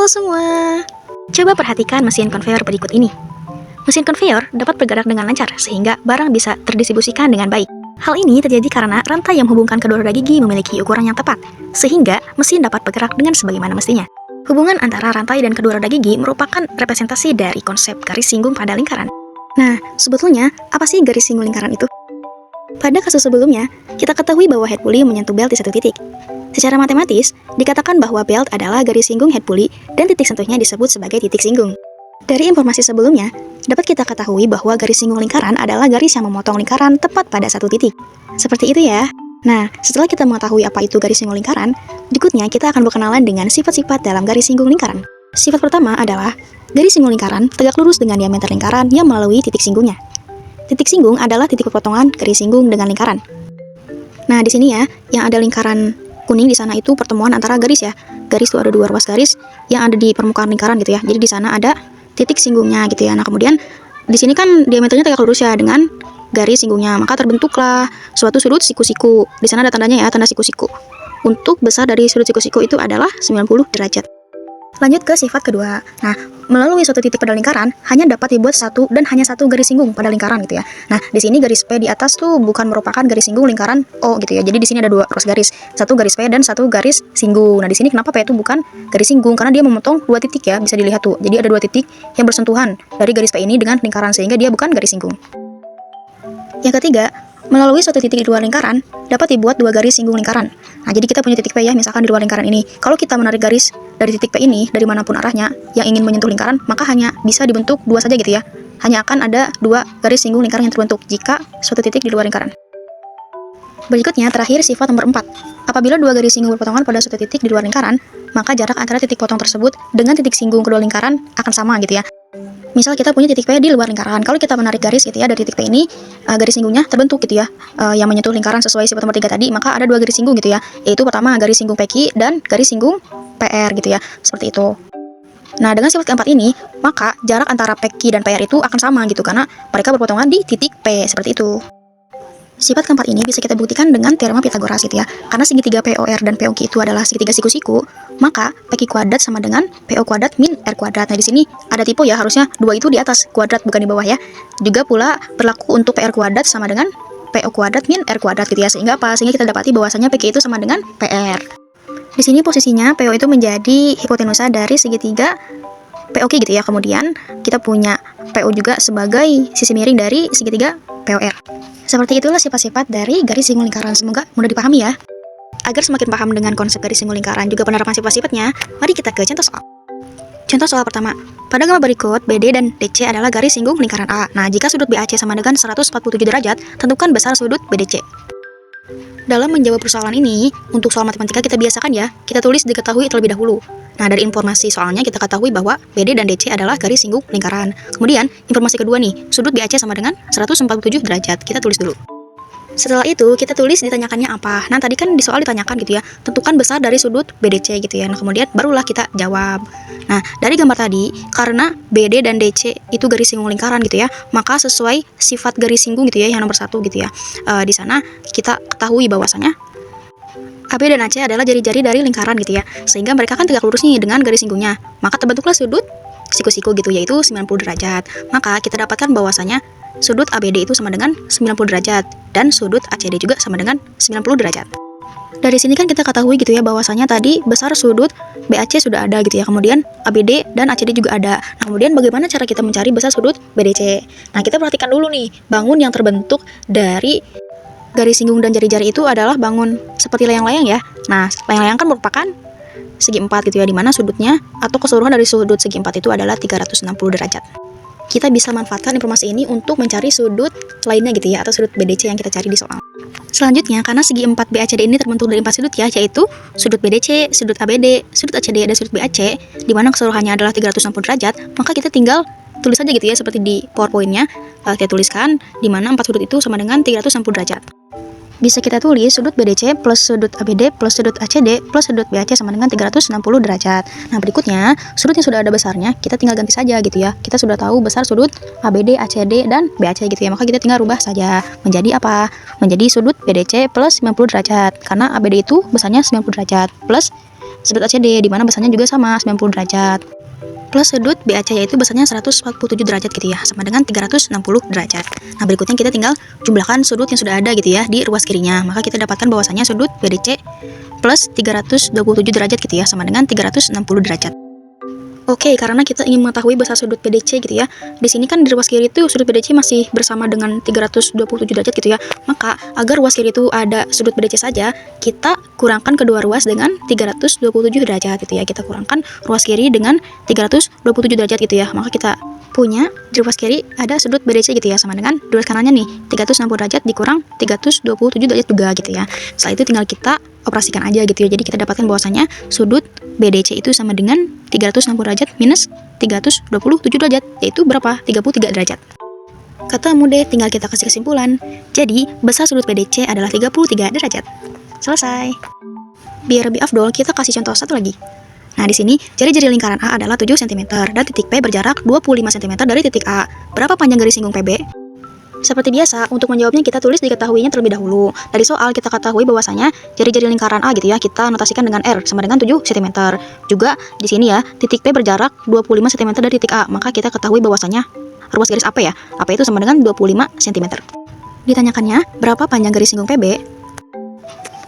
Halo semua. Coba perhatikan mesin konveyor berikut ini. Mesin konveyor dapat bergerak dengan lancar sehingga barang bisa terdistribusikan dengan baik. Hal ini terjadi karena rantai yang menghubungkan kedua roda gigi memiliki ukuran yang tepat, sehingga mesin dapat bergerak dengan sebagaimana mestinya. Hubungan antara rantai dan kedua roda gigi merupakan representasi dari konsep garis singgung pada lingkaran. Nah, sebetulnya apa sih garis singgung lingkaran itu? Pada kasus sebelumnya, kita ketahui bahwa head pulley menyentuh belt di satu titik. Secara matematis, dikatakan bahwa belt adalah garis singgung head pulley dan titik sentuhnya disebut sebagai titik singgung. Dari informasi sebelumnya, dapat kita ketahui bahwa garis singgung lingkaran adalah garis yang memotong lingkaran tepat pada satu titik. Seperti itu ya. Nah, setelah kita mengetahui apa itu garis singgung lingkaran, berikutnya kita akan berkenalan dengan sifat-sifat dalam garis singgung lingkaran. Sifat pertama adalah garis singgung lingkaran tegak lurus dengan diameter lingkaran yang melalui titik singgungnya. Titik singgung adalah titik perpotongan garis singgung dengan lingkaran. Nah, di sini ya, yang ada lingkaran kuning di sana itu pertemuan antara garis ya. Garis itu ada dua ruas garis yang ada di permukaan lingkaran gitu ya. Jadi di sana ada titik singgungnya gitu ya. Nah, kemudian di sini kan diameternya tegak lurus ya dengan garis singgungnya, maka terbentuklah suatu sudut siku-siku. Di sana ada tandanya ya, tanda siku-siku. Untuk besar dari sudut siku-siku itu adalah 90 derajat. Lanjut ke sifat kedua. Nah, melalui suatu titik pada lingkaran hanya dapat dibuat satu dan hanya satu garis singgung pada lingkaran gitu ya. Nah, di sini garis P di atas tuh bukan merupakan garis singgung lingkaran O gitu ya. Jadi di sini ada dua ruas garis, satu garis P dan satu garis singgung. Nah, di sini kenapa P itu bukan garis singgung? Karena dia memotong dua titik ya, bisa dilihat tuh. Jadi ada dua titik yang bersentuhan dari garis P ini dengan lingkaran sehingga dia bukan garis singgung. Yang ketiga, melalui suatu titik di luar lingkaran dapat dibuat dua garis singgung lingkaran. Nah, jadi kita punya titik P ya, misalkan di luar lingkaran ini. Kalau kita menarik garis dari titik P ini, dari manapun arahnya, yang ingin menyentuh lingkaran, maka hanya bisa dibentuk dua saja gitu ya. Hanya akan ada dua garis singgung lingkaran yang terbentuk jika suatu titik di luar lingkaran. Berikutnya, terakhir sifat nomor 4. Apabila dua garis singgung berpotongan pada suatu titik di luar lingkaran, maka jarak antara titik potong tersebut dengan titik singgung kedua lingkaran akan sama gitu ya. Misal kita punya titik P di luar lingkaran. Kalau kita menarik garis gitu ya dari titik P ini, garis singgungnya terbentuk gitu ya, yang menyentuh lingkaran sesuai sifat nomor 3 tadi, maka ada dua garis singgung gitu ya. Yaitu pertama garis singgung PQ dan garis singgung PR gitu ya. Seperti itu. Nah, dengan sifat keempat ini, maka jarak antara PQ dan PR itu akan sama gitu karena mereka berpotongan di titik P seperti itu. Sifat keempat ini bisa kita buktikan dengan teorema Pythagoras gitu ya. Karena segitiga POR dan POQ itu adalah segitiga siku-siku, maka PQ kuadrat sama dengan PO kuadrat min R kuadrat. Nah, di sini ada tipe ya, harusnya dua itu di atas kuadrat bukan di bawah ya. Juga pula berlaku untuk PR kuadrat sama dengan PO kuadrat min R kuadrat gitu ya. Sehingga apa? Sehingga kita dapati bahwasanya PQ itu sama dengan PR. Di sini posisinya PO itu menjadi hipotenusa dari segitiga POQ gitu ya. Kemudian kita punya PO juga sebagai sisi miring dari segitiga POR. Seperti itulah sifat-sifat dari garis singgung lingkaran. Semoga mudah dipahami ya. Agar semakin paham dengan konsep garis singgung lingkaran juga penerapan sifat-sifatnya, mari kita ke contoh soal. Contoh soal pertama. Pada gambar berikut, BD dan DC adalah garis singgung lingkaran A. Nah, jika sudut BAC sama dengan 147 derajat, tentukan besar sudut BDC. Dalam menjawab persoalan ini, untuk soal matematika kita biasakan ya, kita tulis diketahui terlebih dahulu. Nah, dari informasi soalnya kita ketahui bahwa BD dan DC adalah garis singgung lingkaran. Kemudian, informasi kedua nih, sudut BAC sama dengan 147 derajat. Kita tulis dulu. Setelah itu, kita tulis ditanyakannya apa. Nah, tadi kan di soal ditanyakan gitu ya, tentukan besar dari sudut BDC gitu ya. Nah, kemudian barulah kita jawab. Nah, dari gambar tadi, karena BD dan DC itu garis singgung lingkaran gitu ya, maka sesuai sifat garis singgung gitu ya, yang nomor 1 gitu ya. Di sana kita ketahui bahwasanya AB dan AC adalah jari-jari dari lingkaran gitu ya, sehingga mereka kan tegak lurus nih dengan garis singgungnya. Maka terbentuklah sudut siku-siku gitu, yaitu 90 derajat. Maka kita dapatkan bahwasanya sudut ABD itu sama dengan 90 derajat dan sudut ACD juga sama dengan 90 derajat. Dari sini kan kita ketahui gitu ya bahwasanya tadi besar sudut BAC sudah ada gitu ya. Kemudian ABD dan ACD juga ada. Nah, kemudian bagaimana cara kita mencari besar sudut BDC? Nah, kita perhatikan dulu nih, bangun yang terbentuk dari garis singgung dan jari-jari itu adalah bangun seperti layang-layang ya. Nah, layang-layang kan merupakan segi 4 gitu ya, dimana sudutnya atau keseluruhan dari sudut segi 4 itu adalah 360 derajat. Kita bisa manfaatkan informasi ini untuk mencari sudut lainnya gitu ya, atau sudut BDC yang kita cari di soal. Selanjutnya, karena segi 4 BACD ini terbentuk dari 4 sudut ya, yaitu sudut BDC, sudut ABD, sudut ACD, dan sudut BAC, di mana keseluruhannya adalah 360 derajat, maka kita tinggal tulis saja gitu ya, seperti di PowerPoint-nya. Kita tuliskan di mana 4 sudut itu sama dengan 360 derajat. Bisa kita tulis sudut BDC plus sudut ABD plus sudut ACD plus sudut BAC sama dengan 360 derajat. Nah, berikutnya, sudut yang sudah ada besarnya, kita tinggal ganti saja gitu ya. Kita sudah tahu besar sudut ABD, ACD, dan BAC gitu ya. Maka kita tinggal rubah saja. Menjadi apa? Menjadi sudut BDC plus 90 derajat. Karena ABD itu besarnya 90 derajat plus sudut ACD, di mana besarnya juga sama 90 derajat. Plus sudut BAC yaitu besarnya 147 derajat gitu ya, sama dengan 360 derajat. Nah, berikutnya kita tinggal jumlahkan sudut yang sudah ada gitu ya di ruas kirinya. Maka kita dapatkan bahwasanya sudut BDC plus 327 derajat gitu ya, sama dengan 360 derajat. Oke, karena kita ingin mengetahui besar sudut PDC gitu ya. Di sini kan di ruas kiri itu sudut PDC masih bersama dengan 327 derajat gitu ya. Maka agar ruas kiri itu ada sudut PDC saja, kita kurangkan kedua ruas dengan 327 derajat gitu ya. Kita kurangkan ruas kiri dengan 327 derajat gitu ya. Maka kita punya di ruas kiri ada sudut BDC gitu ya, sama dengan di ruas kanannya nih 360 derajat dikurang 327 derajat juga gitu ya. Setelah itu tinggal kita operasikan aja gitu ya. Jadi kita dapatkan bahwasanya sudut BDC itu sama dengan 360 derajat minus 327 derajat, yaitu berapa? 33 derajat. Ketemu deh, tinggal kita kasih kesimpulan. Jadi, besar sudut BDC adalah 33 derajat. Selesai. Biar lebih afdol, kita kasih contoh satu lagi. Nah, di sini jari-jari lingkaran A adalah 7 cm dan titik P berjarak 25 cm dari titik A. Berapa panjang garis singgung PB? Seperti biasa, untuk menjawabnya kita tulis diketahuinya terlebih dahulu. Dari soal kita ketahui bahwasanya jari-jari lingkaran A gitu ya, kita notasikan dengan R sama dengan 7 cm. Juga di sini ya, titik P berjarak 25 cm dari titik A, maka kita ketahui bahwasanya ruas garis AP ya. AP itu sama dengan 25 cm. Ditanyakannya, berapa panjang garis singgung PB?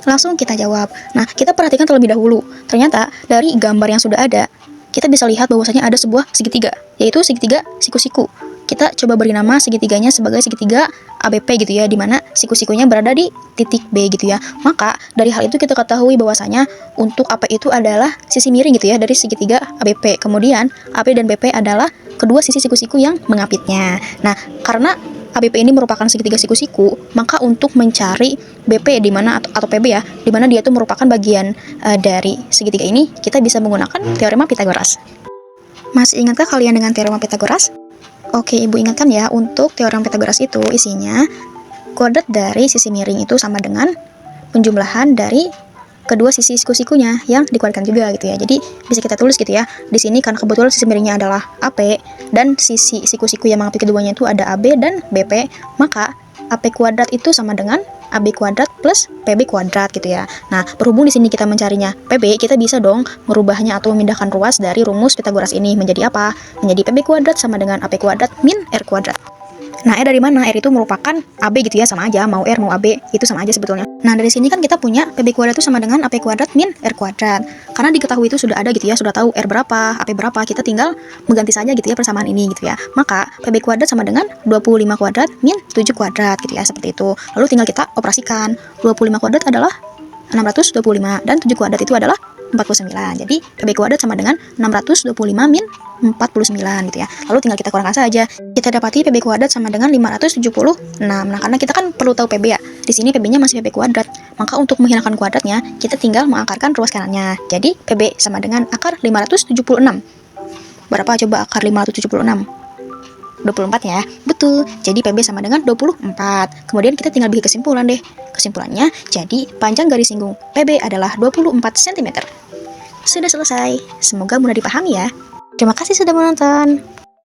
Langsung kita jawab. Nah, kita perhatikan terlebih dahulu. Ternyata dari gambar yang sudah ada, kita bisa lihat bahwasanya ada sebuah segitiga, yaitu segitiga siku-siku. Kita coba beri nama segitiganya sebagai segitiga ABP gitu ya, dimana siku-sikunya berada di titik B gitu ya. Maka dari hal itu kita ketahui bahwasanya untuk AP itu adalah sisi miring gitu ya dari segitiga ABP. Kemudian AP dan BP adalah kedua sisi siku-siku yang mengapitnya. Nah, karena ABP ini merupakan segitiga siku-siku, maka untuk mencari BP di mana atau PB ya, di mana dia itu merupakan bagian dari segitiga ini, kita bisa menggunakan teorema Pythagoras. Masih ingatkah kalian dengan teorema Pythagoras? Oke, Ibu ingatkan ya, untuk teorema Pythagoras itu isinya kuadrat dari sisi miring itu sama dengan penjumlahan dari kedua sisi siku-sikunya yang dikuadratkan juga gitu ya. Jadi bisa kita tulis gitu ya. Di sini karena kebetulan sisi miringnya adalah AP dan sisi siku-siku yang mengapit keduanya itu ada AB dan BP, maka AP kuadrat itu sama dengan AB kuadrat plus PB kuadrat gitu ya. Nah, berhubung di sini kita mencarinya PB, kita bisa dong merubahnya atau memindahkan ruas dari rumus Pythagoras ini menjadi apa? Menjadi PB kuadrat sama dengan AP kuadrat min R kuadrat. Nah, R dari mana? R itu merupakan AB gitu ya, sama aja, mau R mau AB, itu sama aja sebetulnya. Nah, dari sini kan kita punya PB kuadrat itu sama dengan AP kuadrat min R kuadrat. Karena diketahui itu sudah ada gitu ya, sudah tahu R berapa, AP berapa, kita tinggal mengganti saja gitu ya persamaan ini gitu ya. Maka PB kuadrat sama dengan 25 kuadrat min 7 kuadrat gitu ya, seperti itu. Lalu tinggal kita operasikan. 25 kuadrat adalah 625 dan 7 kuadrat itu adalah 49. Jadi PB kuadrat sama dengan 625 min 49 gitu ya. Lalu tinggal kita kurangkan saja. Kita dapati PB kuadrat sama dengan 576. Nah, karena kita kan perlu tahu PB ya. Di sini PB-nya masih PB kuadrat. Maka untuk menghilangkan kuadratnya, kita tinggal mengakarkan ruas kanannya. Jadi PB sama dengan akar 576. Berapa coba akar 576? 24 ya. Betul. Jadi PB sama dengan 24. Kemudian kita tinggal bikin kesimpulan deh. Kesimpulannya, jadi panjang garis singgung PB adalah 24 cm. Sudah selesai. Semoga mudah dipahami ya. Terima kasih sudah menonton.